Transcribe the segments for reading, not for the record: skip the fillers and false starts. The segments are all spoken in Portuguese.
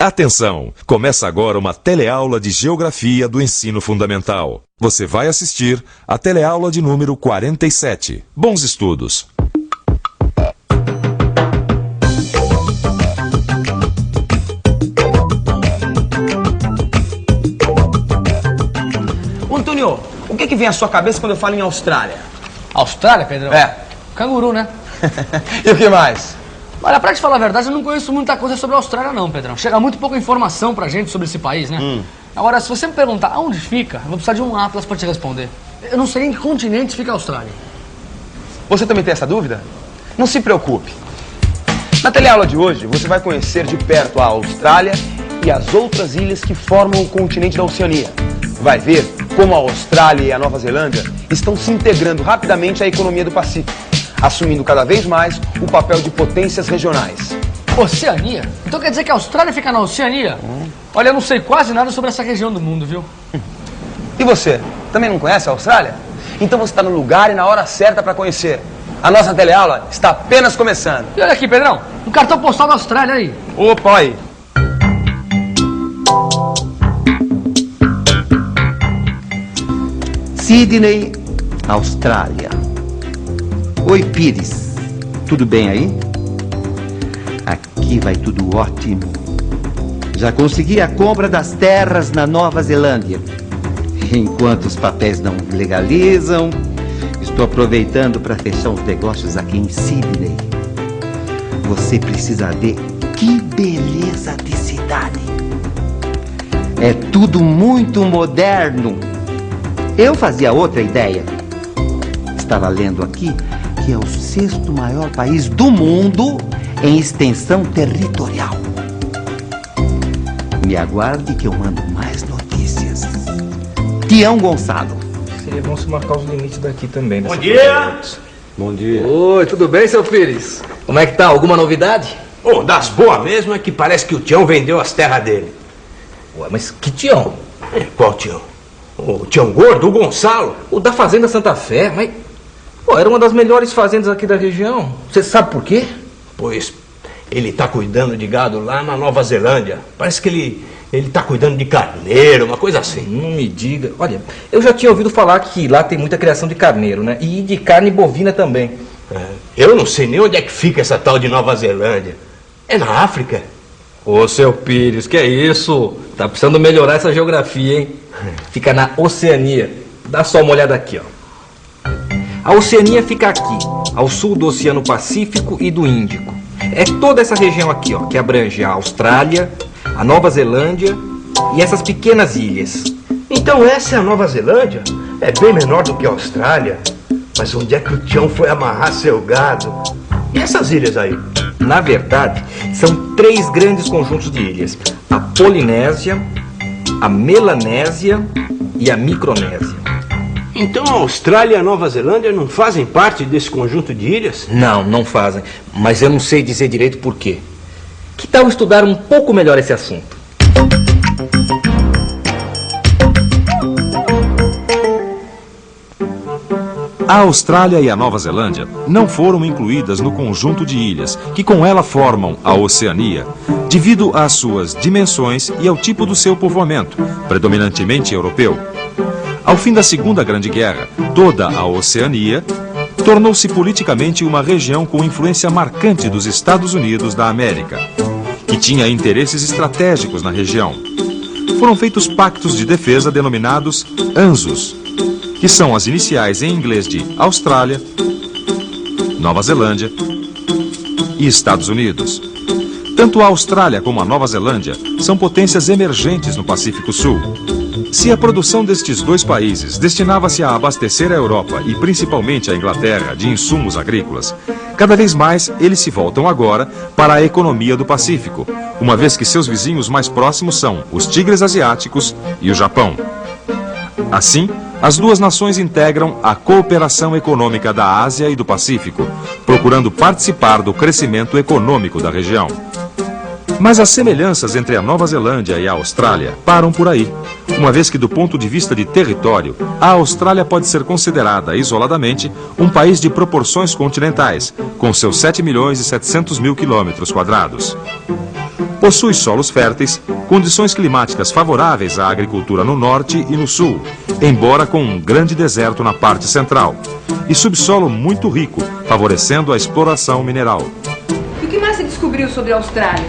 Atenção! Começa agora uma teleaula de Geografia do Ensino Fundamental. Você vai assistir a teleaula de número 47. Bons estudos! Antônio, o que vem à sua cabeça quando eu falo em Austrália? Austrália, Pedrão? É. Canguru, né? E o que mais? Olha, pra te falar a verdade, eu não conheço muita coisa sobre a Austrália não, Pedrão. Chega muito pouca informação pra gente sobre esse país, né? Agora, se você me perguntar aonde fica, eu vou precisar de um atlas pra te responder. Eu não sei em que continente fica a Austrália. Você também tem essa dúvida? Não se preocupe. Na teleaula de hoje, você vai conhecer de perto a Austrália e as outras ilhas que formam o continente da Oceania. Vai ver como a Austrália e a Nova Zelândia estão se integrando rapidamente à economia do Pacífico, assumindo cada vez mais o papel de potências regionais. Oceania? Então quer dizer que a Austrália fica na Oceania? Olha, eu não sei quase nada sobre essa região do mundo, viu? E você? Também não conhece a Austrália? Então você está no lugar e na hora certa para conhecer. A nossa teleaula está apenas começando. E olha aqui, Pedrão, um cartão postal da Austrália aí. Opa, aí. Sydney, Austrália. Oi, Pires. Tudo bem aí? Aqui vai tudo ótimo. Já consegui a compra das terras na Nova Zelândia. Enquanto os papéis não legalizam, estou aproveitando para fechar os negócios aqui em Sydney. Você precisa ver que beleza de cidade. É tudo muito moderno. Eu fazia outra ideia. Estava lendo aqui que é o 6º maior país do mundo em extensão territorial. Me aguarde que eu mando mais notícias. Tião Gonçalo. Seria bom se marcar os limites daqui também. Bom dia! Bom dia. Oi, tudo bem, seu Pires? Como é que tá? Alguma novidade? Oh, das boas mesmo é que parece que o Tião vendeu as terras dele. Ué, mas que Tião? Qual Tião? O Tião Gordo, o Gonçalo? O da Fazenda Santa Fé, mas... Pô, era uma das melhores fazendas aqui da região. Você sabe por quê? Pois ele tá cuidando de gado lá na Nova Zelândia. Parece que ele tá cuidando de carneiro, uma coisa assim. Não me diga. Olha, eu já tinha ouvido falar que lá tem muita criação de carneiro, né? E de carne bovina também. Eu não sei nem onde é que fica essa tal de Nova Zelândia. É na África? Ô, seu Pires, que é isso? Tá precisando melhorar essa geografia, hein? Fica na Oceania. Dá só uma olhada aqui, ó. A Oceania fica aqui, ao sul do Oceano Pacífico e do Índico. É toda essa região aqui, ó, que abrange a Austrália, a Nova Zelândia e essas pequenas ilhas. Então essa é a Nova Zelândia? É bem menor do que a Austrália. Mas onde é que o Tião foi amarrar seu gado? E essas ilhas aí? Na verdade, são 3 grandes conjuntos de ilhas. A Polinésia, a Melanésia e a Micronésia. Então a Austrália e a Nova Zelândia não fazem parte desse conjunto de ilhas? Não, não fazem. Mas eu não sei dizer direito por quê. Que tal estudar um pouco melhor esse assunto? A Austrália e a Nova Zelândia não foram incluídas no conjunto de ilhas que com ela formam a Oceania, devido às suas dimensões e ao tipo do seu povoamento, predominantemente europeu. Ao fim da Segunda Grande Guerra, toda a Oceania tornou-se politicamente uma região com influência marcante dos Estados Unidos da América, que tinha interesses estratégicos na região. Foram feitos pactos de defesa denominados ANZUS, que são as iniciais em inglês de Austrália, Nova Zelândia e Estados Unidos. Tanto a Austrália como a Nova Zelândia são potências emergentes no Pacífico Sul. Se a produção destes 2 países destinava-se a abastecer a Europa e principalmente a Inglaterra de insumos agrícolas, cada vez mais eles se voltam agora para a economia do Pacífico, uma vez que seus vizinhos mais próximos são os tigres asiáticos e o Japão. Assim, as 2 nações integram a cooperação econômica da Ásia e do Pacífico, procurando participar do crescimento econômico da região. Mas as semelhanças entre a Nova Zelândia e a Austrália param por aí, uma vez que, do ponto de vista de território, a Austrália pode ser considerada, isoladamente, um país de proporções continentais, com seus 7.700.000 quilômetros quadrados. Possui solos férteis, condições climáticas favoráveis à agricultura no norte e no sul, embora com um grande deserto na parte central, e subsolo muito rico, favorecendo a exploração mineral. E o que mais se descobriu sobre a Austrália?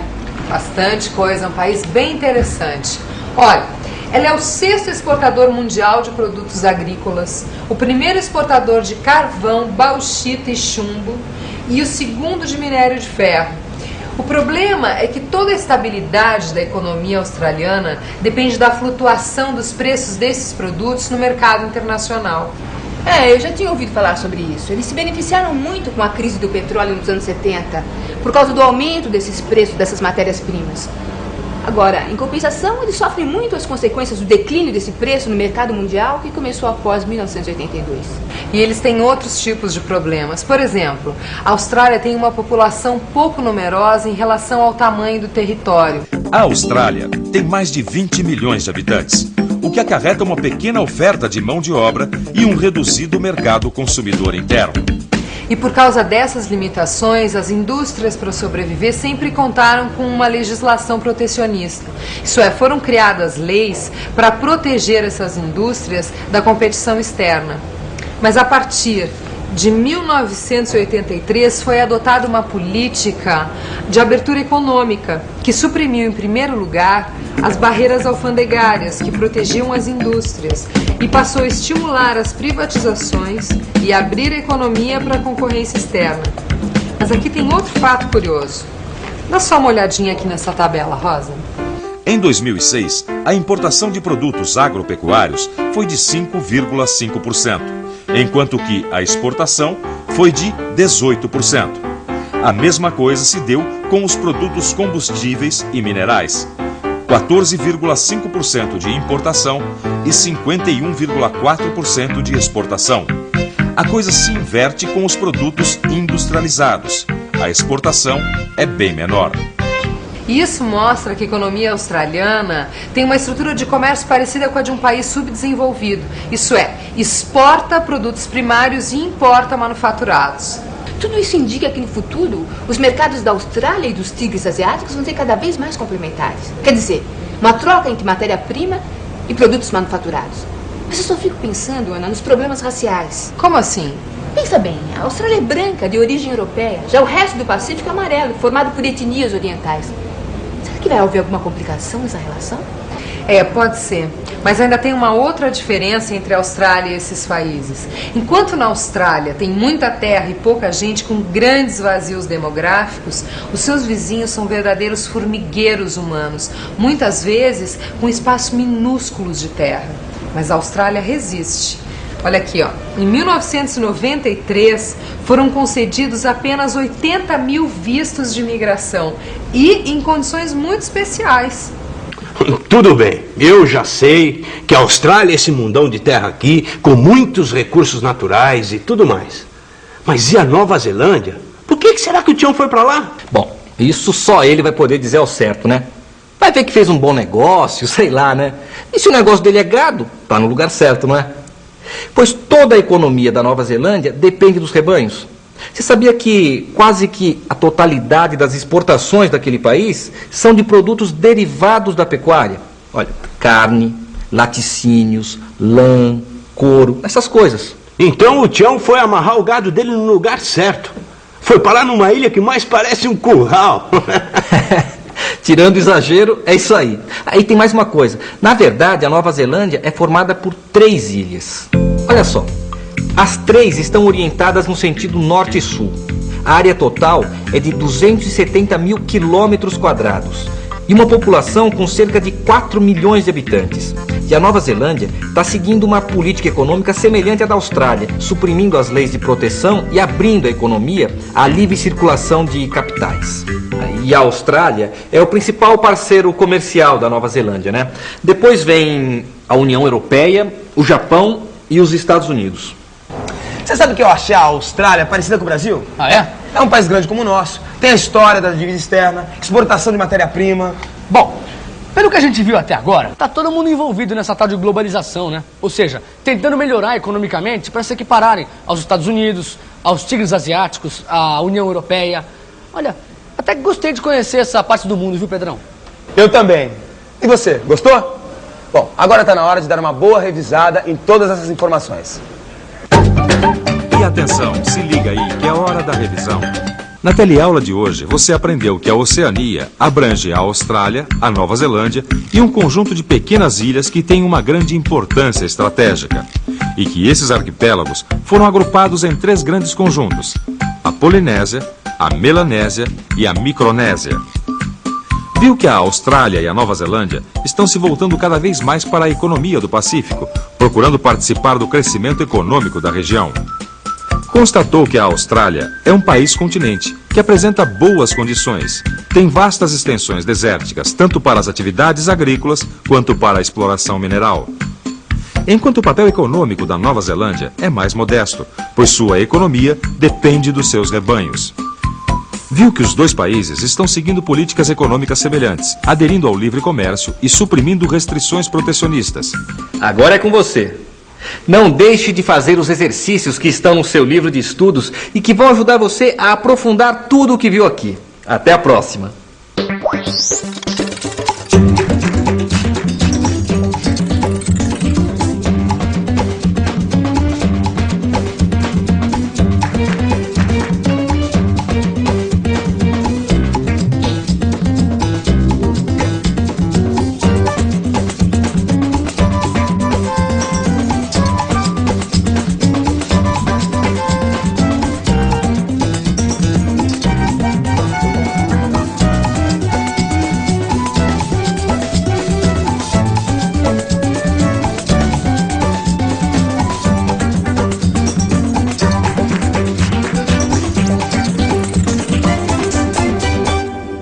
Bastante coisa, é um país bem interessante. Olha, ela é o 6º exportador mundial de produtos agrícolas, o primeiro exportador de carvão, bauxita e chumbo e o 2º de minério de ferro. O problema é que toda a estabilidade da economia australiana depende da flutuação dos preços desses produtos no mercado internacional. Eu já tinha ouvido falar sobre isso. Eles se beneficiaram muito com a crise do petróleo nos anos 70, por causa do aumento desses preços dessas matérias-primas. Agora, em compensação, eles sofrem muito as consequências do declínio desse preço no mercado mundial que começou após 1982. E eles têm outros tipos de problemas. Por exemplo, a Austrália tem uma população pouco numerosa em relação ao tamanho do território. A Austrália tem mais de 20 milhões de habitantes, o que acarreta uma pequena oferta de mão de obra e um reduzido mercado consumidor interno. E por causa dessas limitações, as indústrias, para sobreviver, sempre contaram com uma legislação protecionista. Isso é, foram criadas leis para proteger essas indústrias da competição externa. Mas a partir de 1983 foi adotada uma política de abertura econômica que suprimiu, em primeiro lugar, as barreiras alfandegárias que protegiam as indústrias e passou a estimular as privatizações e abrir a economia para a concorrência externa. Mas aqui tem outro fato curioso. Dá só uma olhadinha aqui nessa tabela, Rosa. Em 2006, a importação de produtos agropecuários foi de 5,5%, enquanto que a exportação foi de 18%. A mesma coisa se deu com os produtos combustíveis e minerais. 14,5% de importação e 51,4% de exportação. A coisa se inverte com os produtos industrializados. A exportação é bem menor. Isso mostra que a economia australiana tem uma estrutura de comércio parecida com a de um país subdesenvolvido. Isso é, exporta produtos primários e importa manufaturados. Tudo isso indica que no futuro os mercados da Austrália e dos tigres asiáticos vão ser cada vez mais complementares. Quer dizer, uma troca entre matéria-prima e produtos manufaturados. Mas eu só fico pensando, Ana, nos problemas raciais. Como assim? Pensa bem, a Austrália é branca, de origem europeia. Já o resto do Pacífico é amarelo, formado por etnias orientais. Será que vai haver alguma complicação nessa relação? Pode ser. Mas ainda tem uma outra diferença entre a Austrália e esses países. Enquanto na Austrália tem muita terra e pouca gente com grandes vazios demográficos, os seus vizinhos são verdadeiros formigueiros humanos, muitas vezes com espaços minúsculos de terra. Mas a Austrália resiste. Olha aqui, ó. Em 1993 foram concedidos apenas 80 mil vistos de imigração e em condições muito especiais. Tudo bem, eu já sei que a Austrália é esse mundão de terra aqui, com muitos recursos naturais e tudo mais. Mas e a Nova Zelândia? Por que será que o Tião foi pra lá? Bom, isso só ele vai poder dizer ao certo, né? Vai ver que fez um bom negócio, sei lá, né? E se o negócio dele é gado, tá no lugar certo, não é? Pois toda a economia da Nova Zelândia depende dos rebanhos. Você sabia que quase que a totalidade das exportações daquele país são de produtos derivados da pecuária? Olha, carne, laticínios, lã, couro, essas coisas. Então o Tião foi amarrar o gado dele no lugar certo. Foi parar numa ilha que mais parece um curral. Tirando o exagero, é isso aí. Aí tem mais uma coisa. Na verdade, a Nova Zelândia é formada por 3 ilhas. Olha só. As 3 estão orientadas no sentido norte e sul. A área total é de 270 mil quilômetros quadrados e uma população com cerca de 4 milhões de habitantes. E a Nova Zelândia está seguindo uma política econômica semelhante à da Austrália, suprimindo as leis de proteção e abrindo a economia à livre circulação de capitais. E a Austrália é o principal parceiro comercial da Nova Zelândia, né? Depois vem a União Europeia, o Japão e os Estados Unidos. Você sabe que eu achei a Austrália parecida com o Brasil? Ah, é? É um país grande como o nosso. Tem a história da divisa externa, exportação de matéria-prima. Bom, pelo que a gente viu até agora, tá todo mundo envolvido nessa tal de globalização, né? Ou seja, tentando melhorar economicamente para se equipararem aos Estados Unidos, aos tigres asiáticos, à União Europeia. Olha, Até que gostei de conhecer essa parte do mundo, viu, Pedrão? Eu também. E você, gostou? Bom, agora está na hora de dar uma boa revisada em todas essas informações. E atenção, se liga aí que é hora da revisão. Na teleaula de hoje, você aprendeu que a Oceania abrange a Austrália, a Nova Zelândia e um conjunto de pequenas ilhas que têm uma grande importância estratégica. E que esses arquipélagos foram agrupados em 3 grandes conjuntos: a Polinésia, a Melanésia e a Micronésia. Viu que a Austrália e a Nova Zelândia estão se voltando cada vez mais para a economia do Pacífico, procurando participar do crescimento econômico da região. Constatou que a Austrália é um país-continente que apresenta boas condições, tem vastas extensões desérticas, tanto para as atividades agrícolas quanto para a exploração mineral. Enquanto o papel econômico da Nova Zelândia é mais modesto, pois sua economia depende dos seus rebanhos. Viu que os 2 países estão seguindo políticas econômicas semelhantes, aderindo ao livre comércio e suprimindo restrições protecionistas. Agora é com você. Não deixe de fazer os exercícios que estão no seu livro de estudos e que vão ajudar você a aprofundar tudo o que viu aqui. Até a próxima.